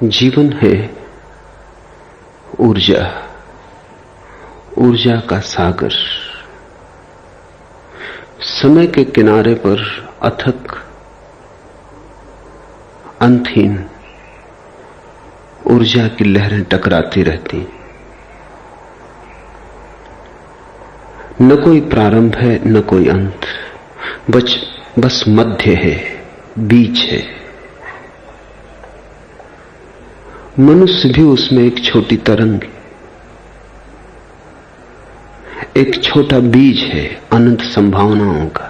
जीवन है ऊर्जा, ऊर्जा का सागर। समय के किनारे पर अथक अंतहीन ऊर्जा की लहरें टकराती रहती। न कोई प्रारंभ है न कोई अंत, बस मध्य है, बीच है। मनुष्य भी उसमें एक छोटी तरंग, एक छोटा बीज है अनंत संभावनाओं का।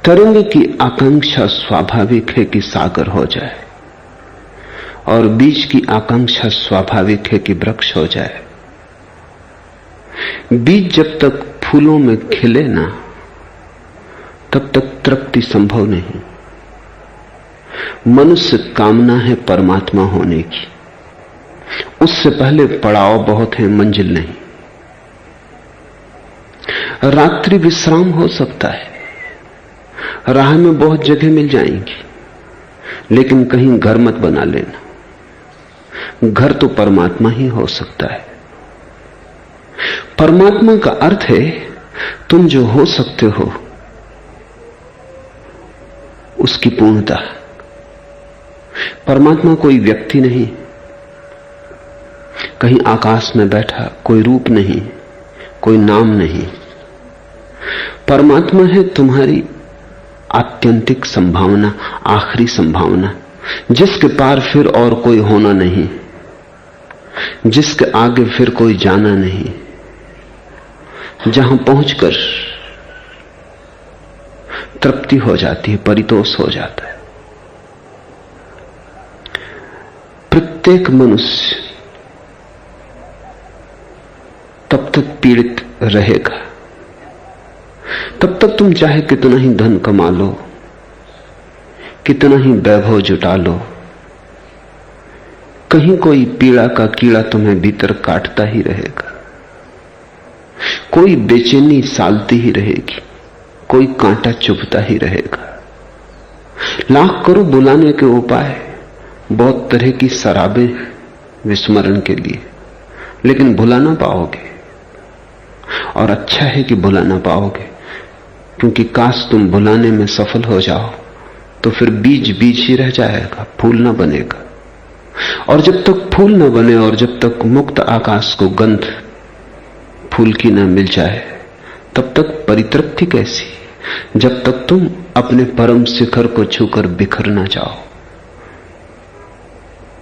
तरंग की आकांक्षा स्वाभाविक है कि सागर हो जाए, और बीज की आकांक्षा स्वाभाविक है कि वृक्ष हो जाए। बीज जब तक फूलों में खिले ना, तब तक तृप्ति संभव नहीं। मनुष्य कामना है परमात्मा होने की, उससे पहले पड़ाव बहुत है, मंजिल नहीं। रात्रि विश्राम हो सकता है, राह में बहुत जगह मिल जाएंगी, लेकिन कहीं घर मत बना लेना। घर तो परमात्मा ही हो सकता है। परमात्मा का अर्थ है तुम जो हो सकते हो उसकी पूर्णता। परमात्मा कोई व्यक्ति नहीं, कहीं आकाश में बैठा, कोई रूप नहीं, कोई नाम नहीं। परमात्मा है तुम्हारी आत्यंतिक संभावना, आखिरी संभावना, जिसके पार फिर और कोई होना नहीं, जिसके आगे फिर कोई जाना नहीं, जहां पहुंचकर तृप्ति हो जाती है, परितोष हो जाता है। प्रत्येक मनुष्य तब तक पीड़ित रहेगा, तब तक तुम चाहे कितना ही धन कमा लो, कितना ही वैभव जुटा लो, कहीं कोई पीड़ा का कीड़ा तुम्हें भीतर काटता ही रहेगा। कोई बेचैनी सालती ही रहेगी, कोई कांटा चुभता ही रहेगा। लाख करो बुलाने के उपाय, बहुत तरह की शराबें विस्मरण के लिए, लेकिन भुला ना पाओगे। और अच्छा है कि भुला ना पाओगे, क्योंकि काश तुम भुलाने में सफल हो जाओ तो फिर बीज बीज ही रह जाएगा, फूल ना बनेगा। और जब तक फूल ना बने और जब तक मुक्त आकाश को गंध फूल की ना मिल जाए, तब तक परितृप्ति कैसी, जब तक तुम अपने परम शिखर को छूकर बिखर ना जाओ,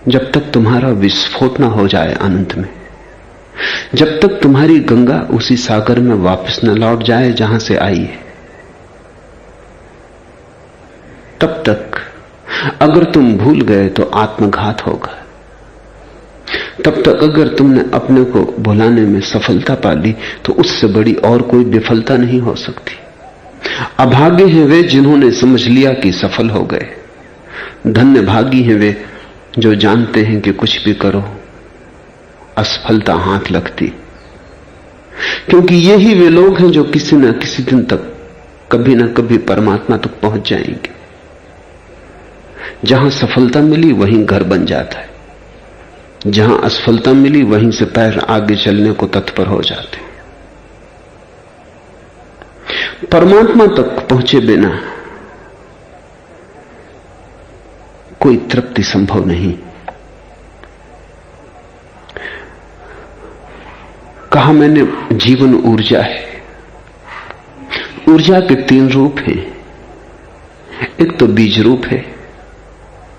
जब तक तुम्हारा विस्फोट ना हो जाए अनंत में, जब तक तुम्हारी गंगा उसी सागर में वापस न लौट जाए जहां से आई है, तब तक अगर तुम भूल गए तो आत्मघात होगा। तब तक अगर तुमने अपने को भुलाने में सफलता पा ली तो उससे बड़ी और कोई विफलता नहीं हो सकती। अभागे हैं वे जिन्होंने समझ लिया कि सफल हो गए। धन्य भागी हैं वे जो जानते हैं कि कुछ भी करो असफलता हाथ लगती, क्योंकि यही वे लोग हैं जो किसी न किसी दिन तक कभी न कभी परमात्मा तक पहुंच जाएंगे। जहां सफलता मिली वहीं घर बन जाता है, जहां असफलता मिली वहीं से पैर आगे चलने को तत्पर हो जाते हैं। परमात्मा तक पहुंचे बिना कोई तृप्ति संभव नहीं। कहा मैंने जीवन ऊर्जा है। ऊर्जा के तीन रूप हैं। एक तो बीज रूप है,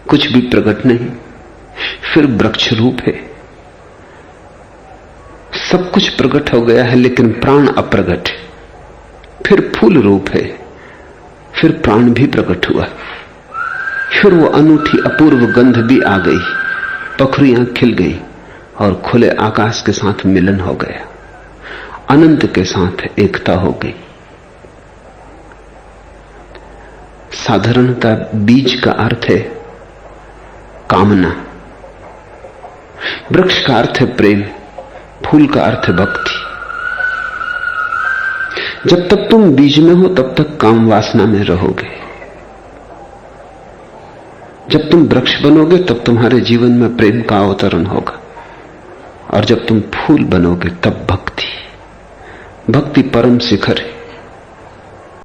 कुछ भी प्रकट नहीं। फिर वृक्ष रूप है, सब कुछ प्रकट हो गया है लेकिन प्राण अप्रगट है। फिर फूल रूप है, फिर प्राण भी प्रकट हुआ। फिर वो अनूठी अपूर्व गंध भी आ गई, पखरियां खिल गई और खुले आकाश के साथ मिलन हो गया, अनंत के साथ एकता हो गई। साधारणतः बीज का अर्थ है कामना, वृक्ष का अर्थ है प्रेम, फूल का अर्थ है भक्ति। जब तक तुम बीज में हो तब तक काम वासना में रहोगे, जब तुम वृक्ष बनोगे तब तुम्हारे जीवन में प्रेम का अवतरण होगा, और जब तुम फूल बनोगे तब भक्ति। भक्ति परम शिखर है।